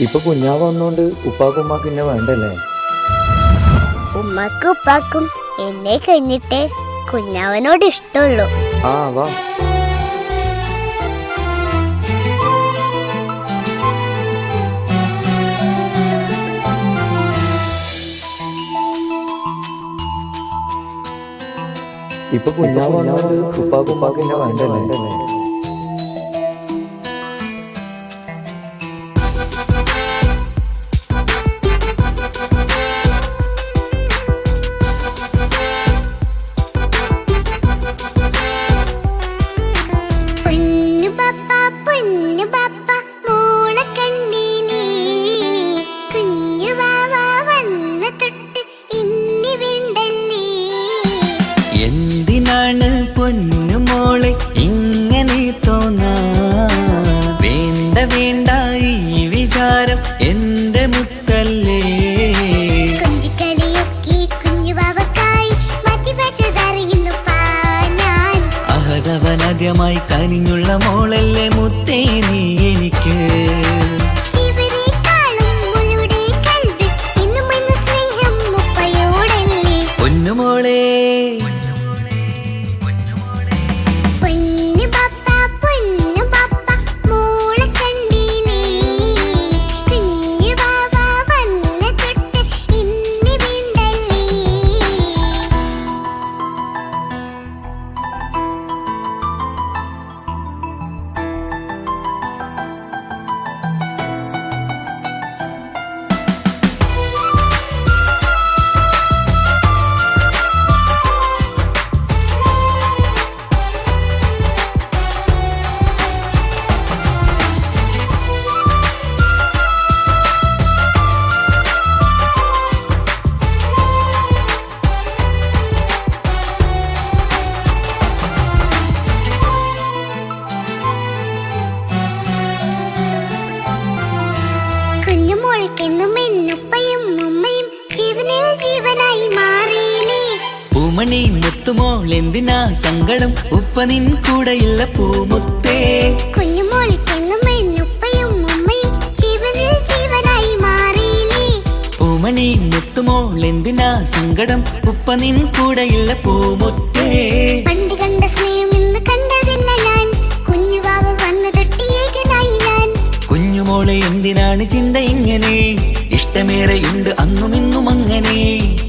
ഇപ്പൊ കുഞ്ഞാവ് വന്നോണ്ട് ഉപ്പാക്കും ഉമ്മാക്കും എന്നെ വേണ്ടല്ലേ? ഉമ്മാക്കും ഉപ്പാക്കും എന്നെ കഴിഞ്ഞിട്ടേ കുഞ്ഞാവനോട് ഇഷ്ടമുള്ളൂ. ആ വാ. ഇപ്പൊ കുഞ്ഞാവ് വന്നോണ്ട് ഉപ്പാക്കും ഉമ്മാക്കും എന്നെ വേണ്ടല്ലേ? എന്തിനാണ് പൊന്നുമോളെ ഇങ്ങനെ തോന്നാ? വേണ്ട വേണ്ട ഈ വിചാരം എന്റെ മുത്തല്ലേ. അഹതവനാദ്യമായി കനിഞ്ഞുള്ള മോളല്ലേ മുത്തേ നീ എനിക്ക്. പൊന്നുമോളെ പൂമണി മുത്തുമോൾ എന്തിനാ സങ്കടം? ഉപ്പ നിൻ കൂടെയില്ല പൂമുത്തേ. പൂമണി മുത്തുമോൾ എന്തിനാ സങ്കടം? ഉപ്പ നിൻ കൂടെയില്ല പൂമുത്തേ. പണ്ട് കണ്ട സ്നേഹം ഇന്ന് കണ്ടതില്ല ഞാൻ, കുഞ്ഞുവാവ വന്നു തൊട്ടിയേകനായി ഞാൻ. കുഞ്ഞുമോളെ എന്തിനാണ് ചിന്ത ഇങ്ങനെ? ഇഷ്ടമേറെയുണ്ട് അന്നും ഇന്നും അങ്ങനെ.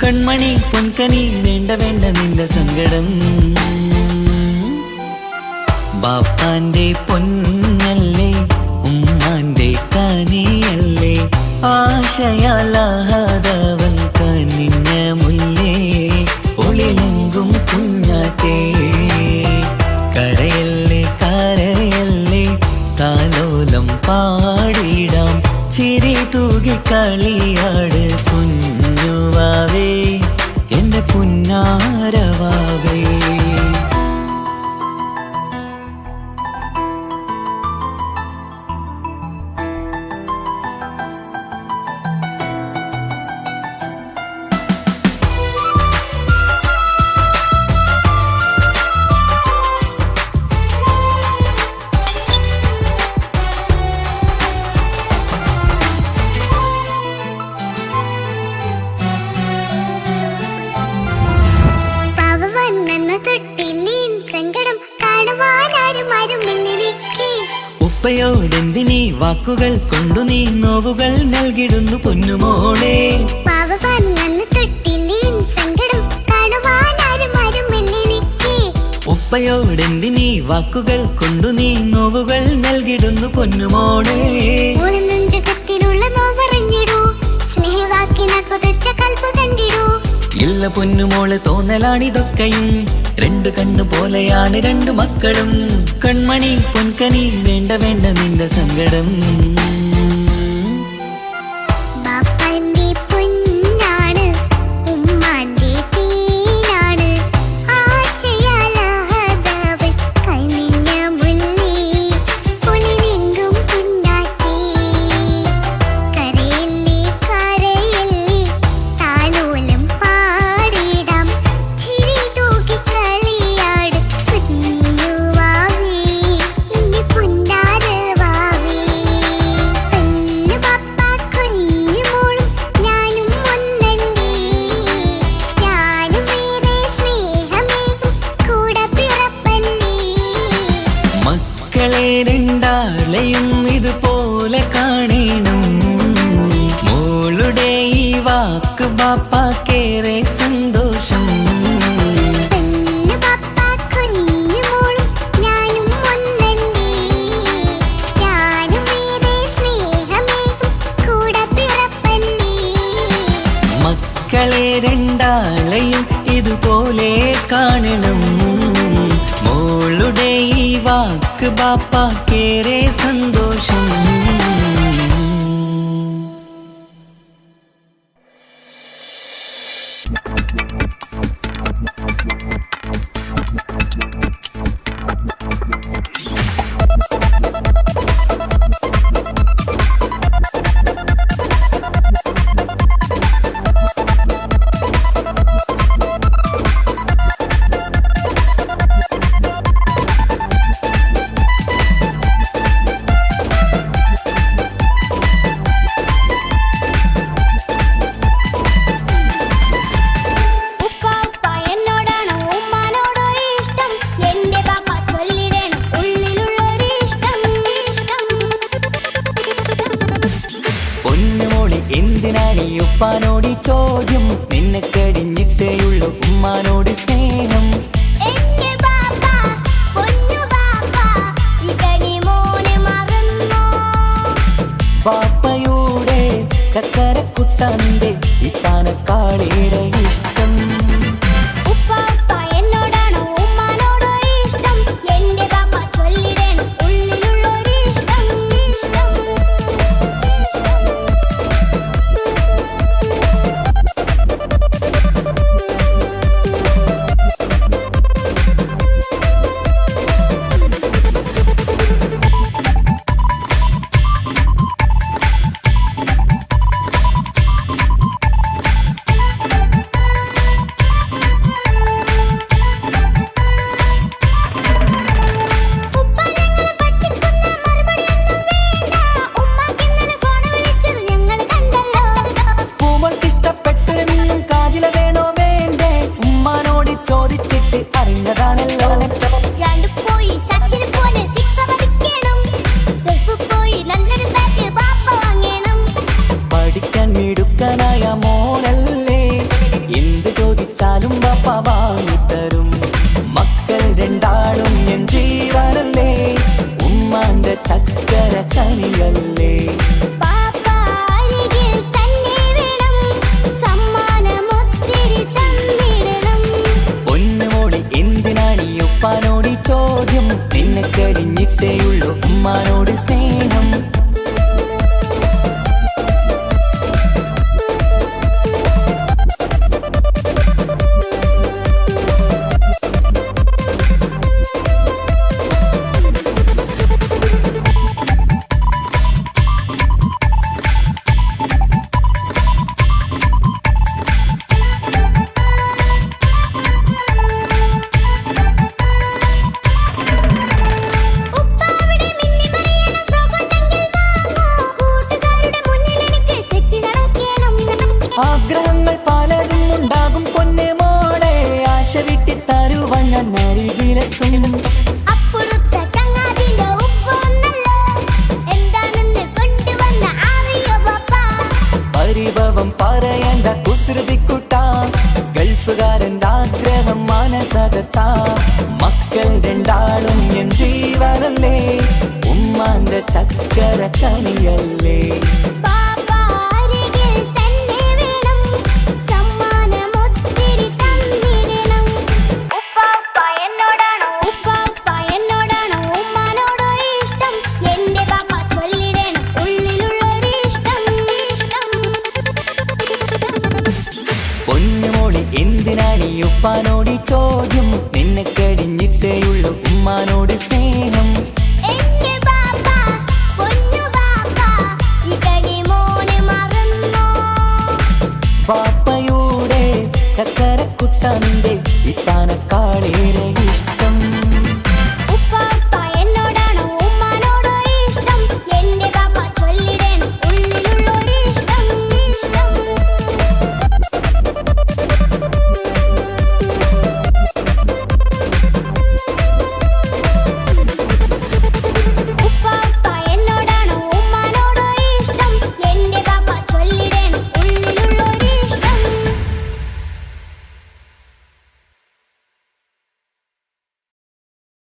കൺമണി പൊൻകനി വേണ്ട വേണ്ട നിന്റെ സങ്കടം. ബാപ്പാന്റെ പൊന്നല്ലേ ഉമ്മാന്റെ കനിയല്ലേ, ആശയാലാഹതവൻ കനിഞ്ഞ മുല്ലേ. ഒളിലെങ്കും കുഞ്ഞാറ്റേ കരയല്ലേ കരയല്ലേ, താലോലം പാടിടാം ചിരി തൂകി കളിയാട് കുഞ്ഞുവാവേ എന്റെ പുന്നാരവാവേ. ഉപ്പയോടെന്തിനീ വാക്കുകൾ കൊണ്ടു നീ നോവുകൾ നൽകിടുന്നു പൊന്നുമോളെ. ഉപ്പയോടെന്തിനീ വാക്കുകൾ കൊണ്ടു നീ നോവുകൾ നൽകിടുന്നു പൊന്നുമോളെ. ഇല്ല പൊന്നുമോളെ തോന്നലാണിതൊക്കെയും, രണ്ടു കണ്ണു പോലെയാണ് രണ്ടു മക്കളും. കൺമണി പൊൻകനി വേണ്ട വേണ്ട നിന്റെ സങ്കടം. പോലെ കാണണം. മോളുടെ ഈ വാക്ക് ബാപ്പാക്കേറെ സന്തോഷം. എന്തിനാണ് ഈ ഉപ്പാനോട് ചോദ്യം? നിന്നെ കഴിഞ്ഞിട്ടേയുള്ളൂ ഉമ്മാനോട് സ്നേഹം. പാപ്പയുടെ ചക്കരക്കുട്ടന്റെ ഇത്താനക്കാളേറെ ഇഷ്ടം. പഠിക്കാൻ മിടുക്കനായ മോനല്ലേ, എന്ത് ചോദിച്ചാലും ബാപ്പ വാങ്ങിത്തരും. മക്കൾ രണ്ടാളും എൻ ജീവനല്ലേ, ഉമ്മാന്റെ ചക്കര കനിയല്ലേ. പൊന്നുമോളി എന്തിനാണ് ഈ ഉപ്പാനോട് ചോദ്യം? നിന്നെ കഴിഞ്ഞിട്ടേയുള്ളൂ ഉമ്മാനോട് സ്നേഹം. ആഗ്രഹങ്ങൾ പലതും ഉണ്ടാകും പൊന്നെ മോളെ, ആശ വിട്ടി തരുവാൻ ഞാൻ അരികിലെത്തും. പരിഭവം പറയണ്ട കുസൃതിക്കുട്ട, ഗൾഫുകാരൻ്റെ ആഗ്രഹം മനസ്സകത്താ. മക്കൾ രണ്ടാളും എൻ ജീവനല്ലേ, ഉമ്മാന്റെ ചക്കര കനിയല്ലേ. പൊന്നുമോളി എന്തിനാണ് ഈ ഉപ്പാനോട് ചോദ്യം? നിന്നെ കഴിഞ്ഞിട്ടേയുള്ളൂ ഉമ്മാനോട് സ്നേഹം. പാപ്പയുടെ ചക്കരക്കുട്ടന്റെ ഇത്താനക്കാളേറെ ഇഷ്ടം.